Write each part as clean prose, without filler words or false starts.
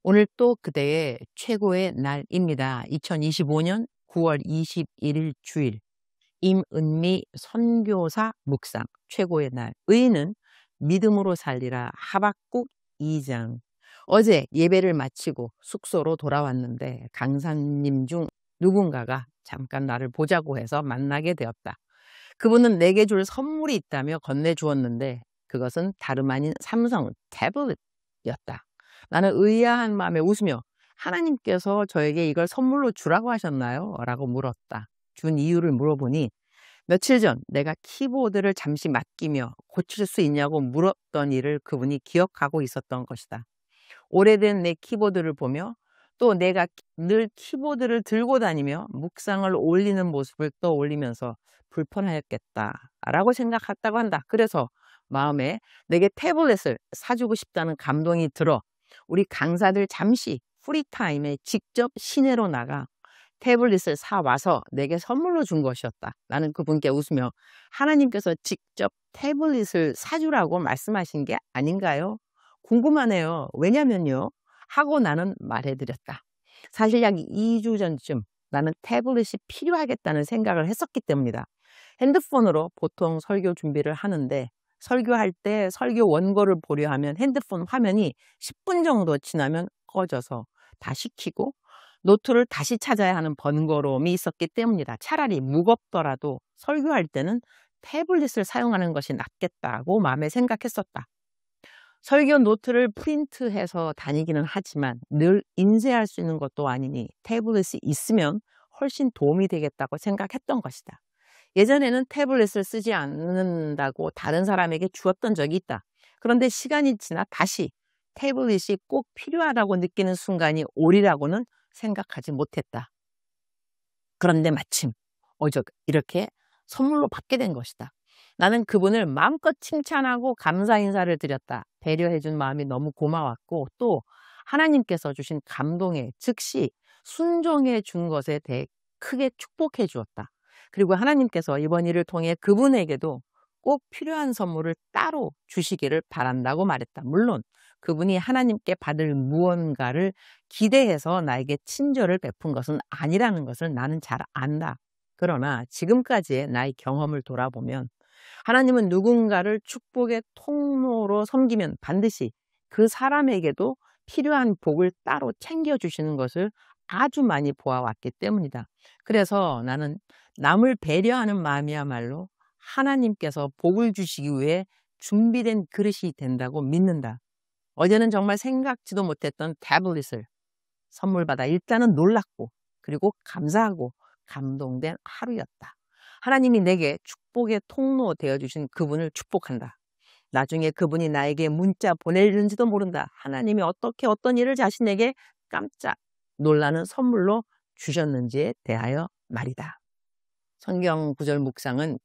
오늘 또 그대의 최고의 날입니다. 2025년 9월 21일 주일 임은미 선교사 묵상 최고의 날 의인은 믿음으로 살리라 하박국 2장. 어제 예배를 마치고 숙소로 돌아왔는데 강사님 중 누군가가 잠깐 나를 보자고 해서 만나게 되었다. 그분은 내게 줄 선물이 있다며 건네주었는데 그것은 다름 아닌 삼성 태블릿이었다. 나는 의아한 마음에 웃으며 하나님께서 저에게 이걸 선물로 주라고 하셨나요? 라고 물었다. 준 이유를 물어보니 며칠 전 내가 키보드를 잠시 맡기며 고칠 수 있냐고 물었던 일을 그분이 기억하고 있었던 것이다. 오래된 내 키보드를 보며 또 내가 늘 키보드를 들고 다니며 묵상을 올리는 모습을 떠올리면서 불편하였겠다라고 생각했다고 한다. 그래서 마음에 내게 태블릿을 사주고 싶다는 감동이 들어 우리 강사들 잠시 프리타임에 직접 시내로 나가 태블릿을 사와서 내게 선물로 준 것이었다. 나는 그분께 웃으며 하나님께서 직접 태블릿을 사주라고 말씀하신 게 아닌가요? 궁금하네요. 왜냐면요. 하고 나는 말해드렸다. 사실 약 2주 전쯤 나는 태블릿이 필요하겠다는 생각을 했었기 때문이다. 핸드폰으로 보통 설교 준비를 하는데 설교할 때 설교 원고를 보려 하면 핸드폰 화면이 10분 정도 지나면 꺼져서 다시 켜고 노트를 다시 찾아야 하는 번거로움이 있었기 때문이다. 차라리 무겁더라도 설교할 때는 태블릿을 사용하는 것이 낫겠다고 마음에 생각했었다. 설교 노트를 프린트해서 다니기는 하지만 늘 인쇄할 수 있는 것도 아니니 태블릿이 있으면 훨씬 도움이 되겠다고 생각했던 것이다. 예전에는 태블릿을 쓰지 않는다고 다른 사람에게 주었던 적이 있다. 그런데 시간이 지나 다시 태블릿이 꼭 필요하다고 느끼는 순간이 오리라고는 생각하지 못했다. 그런데 마침 어제 이렇게 선물로 받게 된 것이다. 나는 그분을 마음껏 칭찬하고 감사 인사를 드렸다. 배려해준 마음이 너무 고마웠고 또 하나님께서 주신 감동에 즉시 순종해 준 것에 대해 크게 축복해 주었다. 그리고 하나님께서 이번 일을 통해 그분에게도 꼭 필요한 선물을 따로 주시기를 바란다고 말했다. 물론 그분이 하나님께 받을 무언가를 기대해서 나에게 친절을 베푼 것은 아니라는 것을 나는 잘 안다. 그러나 지금까지의 나의 경험을 돌아보면 하나님은 누군가를 축복의 통로로 섬기면 반드시 그 사람에게도 필요한 복을 따로 챙겨주시는 것을 아주 많이 보아왔기 때문이다. 그래서 나는 남을 배려하는 마음이야말로 하나님께서 복을 주시기 위해 준비된 그릇이 된다고 믿는다. 어제는 정말 생각지도 못했던 태블릿을 선물 받아 일단은 놀랐고 그리고 감사하고 감동된 하루였다. 하나님이 내게 축복의 통로 되어주신 그분을 축복한다. 나중에 그분이 나에게 문자 보내는지도 모른다. 하나님이 어떻게 어떤 일을 자신에게 깜짝 놀라는 선물로 주셨는지에 대하여 말이다. 성경 구절 묵상은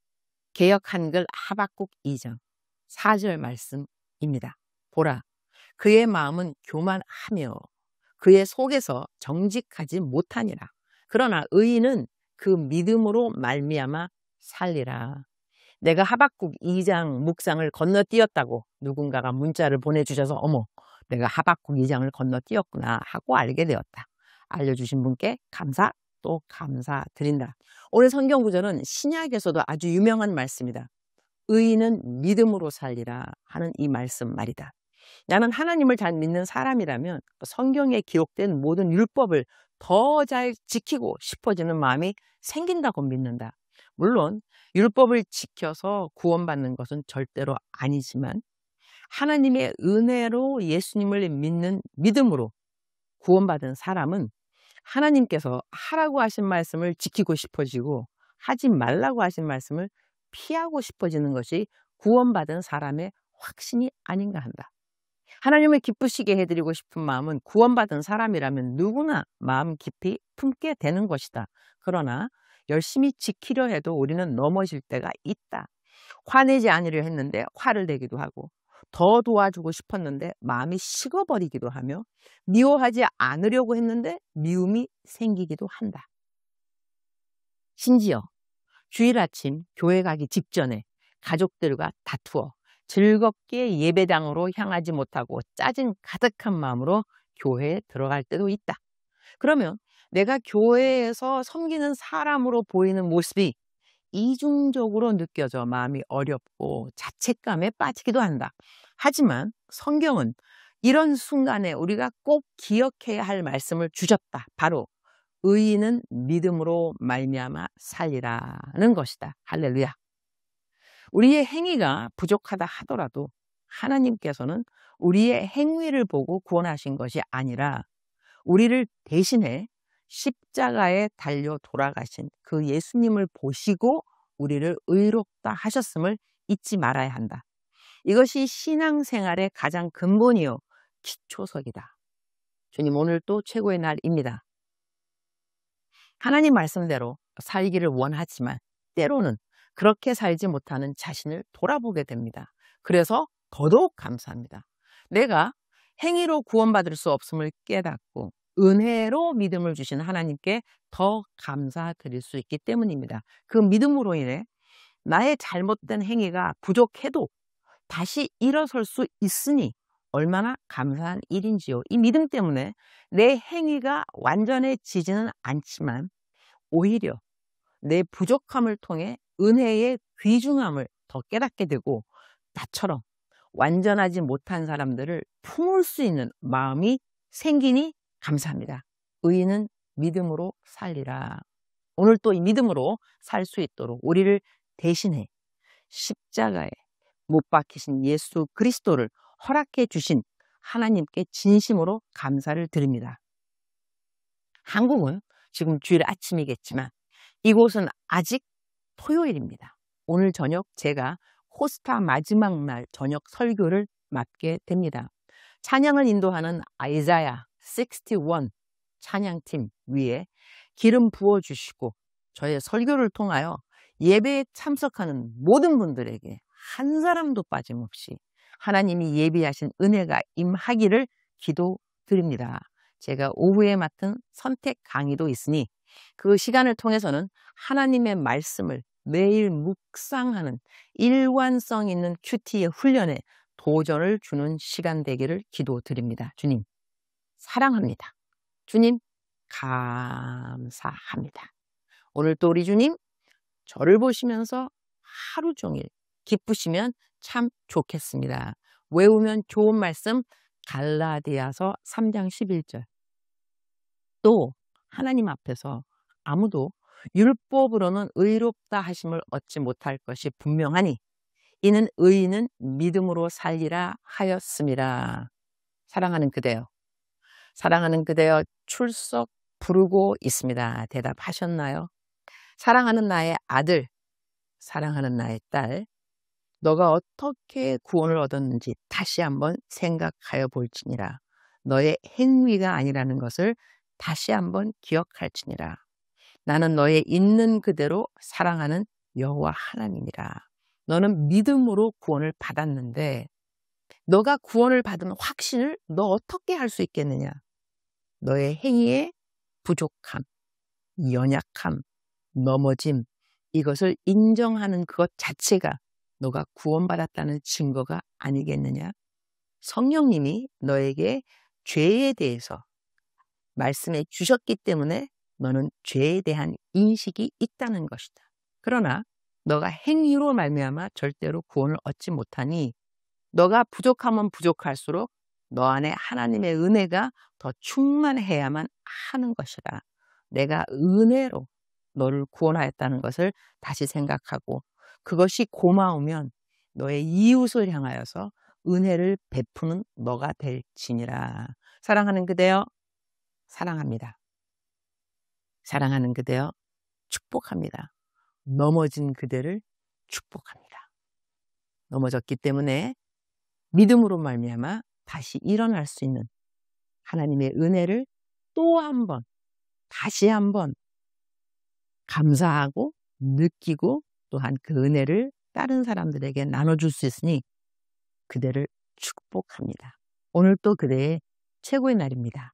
개역 한글 하박국 2장 4절 말씀입니다. 보라, 그의 마음은 교만하며 그의 속에서 정직하지 못하니라. 그러나 의인은 그 믿음으로 말미암아 살리라. 내가 하박국 2장 묵상을 건너뛰었다고 누군가가 문자를 보내주셔서 어머, 내가 하박국 2장을 건너뛰었구나 하고 알게 되었다. 알려주신 분께 감사 또 감사드린다. 오늘 성경 구절은 신약에서도 아주 유명한 말씀이다. 의인은 믿음으로 살리라 하는 이 말씀 말이다. 나는 하나님을 잘 믿는 사람이라면 성경에 기록된 모든 율법을 더 잘 지키고 싶어지는 마음이 생긴다고 믿는다. 물론 율법을 지켜서 구원받는 것은 절대로 아니지만 하나님의 은혜로 예수님을 믿는 믿음으로 구원받은 사람은 하나님께서 하라고 하신 말씀을 지키고 싶어지고 하지 말라고 하신 말씀을 피하고 싶어지는 것이 구원받은 사람의 확신이 아닌가 한다. 하나님을 기쁘시게 해드리고 싶은 마음은 구원받은 사람이라면 누구나 마음 깊이 품게 되는 것이다. 그러나 열심히 지키려 해도 우리는 넘어질 때가 있다. 화내지 않으려 했는데 화를 내기도 하고 더 도와주고 싶었는데 마음이 식어버리기도 하며 미워하지 않으려고 했는데 미움이 생기기도 한다. 심지어 주일 아침 교회 가기 직전에 가족들과 다투어 즐겁게 예배당으로 향하지 못하고 짜증 가득한 마음으로 교회에 들어갈 때도 있다. 그러면 내가 교회에서 섬기는 사람으로 보이는 모습이 이중적으로 느껴져 마음이 어렵고 자책감에 빠지기도 한다. 하지만 성경은 이런 순간에 우리가 꼭 기억해야 할 말씀을 주셨다. 바로 의인은 믿음으로 말미암아 살리라는 것이다. 할렐루야. 우리의 행위가 부족하다 하더라도 하나님께서는 우리의 행위를 보고 구원하신 것이 아니라 우리를 대신해 십자가에 달려 돌아가신 그 예수님을 보시고 우리를 의롭다 하셨음을 잊지 말아야 한다. 이것이 신앙생활의 가장 근본이요 기초석이다. 주님, 오늘 또 최고의 날입니다. 하나님 말씀대로 살기를 원하지만 때로는 그렇게 살지 못하는 자신을 돌아보게 됩니다. 그래서 더더욱 감사합니다. 내가 행위로 구원받을 수 없음을 깨닫고 은혜로 믿음을 주신 하나님께 더 감사드릴 수 있기 때문입니다. 그 믿음으로 인해 나의 잘못된 행위가 부족해도 다시 일어설 수 있으니 얼마나 감사한 일인지요. 이 믿음 때문에 내 행위가 완전해지지는 않지만 오히려 내 부족함을 통해 은혜의 귀중함을 더 깨닫게 되고 나처럼 완전하지 못한 사람들을 품을 수 있는 마음이 생기니 감사합니다. 의인은 믿음으로 살리라. 오늘 또 이 믿음으로 살 수 있도록 우리를 대신해 십자가에 못 박히신 예수 그리스도를 허락해 주신 하나님께 진심으로 감사를 드립니다. 한국은 지금 주일 아침이겠지만 이곳은 아직 토요일입니다. 오늘 저녁 제가 코스타 마지막 날 저녁 설교를 맡게 됩니다. 찬양을 인도하는 아이자야 61 찬양팀 위에 기름 부어주시고 저의 설교를 통하여 예배에 참석하는 모든 분들에게 한 사람도 빠짐없이 하나님이 예비하신 은혜가 임하기를 기도드립니다. 제가 오후에 맡은 선택 강의도 있으니 그 시간을 통해서는 하나님의 말씀을 매일 묵상하는 일관성 있는 큐티의 훈련에 도전을 주는 시간 되기를 기도드립니다. 주님, 사랑합니다. 주님, 감사합니다. 오늘 또 우리 주님, 저를 보시면서 하루 종일 기쁘시면 참 좋겠습니다. 외우면 좋은 말씀 갈라디아서 3장 11절. 또 하나님 앞에서 아무도 율법으로는 의롭다 하심을 얻지 못할 것이 분명하니 이는 의인은 믿음으로 살리라 하였습니다. 사랑하는 그대여, 사랑하는 그대여 출석 부르고 있습니다. 대답하셨나요? 사랑하는 나의 아들, 사랑하는 나의 딸, 너가 어떻게 구원을 얻었는지 다시 한번 생각하여 볼지니라. 너의 행위가 아니라는 것을 다시 한번 기억할지니라. 나는 너의 있는 그대로 사랑하는 여호와 하나님이라. 너는 믿음으로 구원을 받았는데 너가 구원을 받은 확신을 너 어떻게 할 수 있겠느냐? 너의 행위의 부족함, 연약함, 넘어짐, 이것을 인정하는 것 자체가 너가 구원받았다는 증거가 아니겠느냐? 성령님이 너에게 죄에 대해서 말씀해 주셨기 때문에 너는 죄에 대한 인식이 있다는 것이다. 그러나 너가 행위로 말미암아 절대로 구원을 얻지 못하니 너가 부족하면 부족할수록 너 안에 하나님의 은혜가 더 충만해야만 하는 것이다. 내가 은혜로 너를 구원하였다는 것을 다시 생각하고 그것이 고마우면 너의 이웃을 향하여서 은혜를 베푸는 너가 될지니라. 사랑하는 그대여, 사랑합니다. 사랑하는 그대여, 축복합니다. 넘어진 그대를 축복합니다. 넘어졌기 때문에 믿음으로 말미암아 다시 일어날 수 있는 하나님의 은혜를 또 한 번, 다시 한번 감사하고 느끼고 또한 그 은혜를 다른 사람들에게 나눠줄 수 있으니 그대를 축복합니다. 오늘 또 그대의 최고의 날입니다.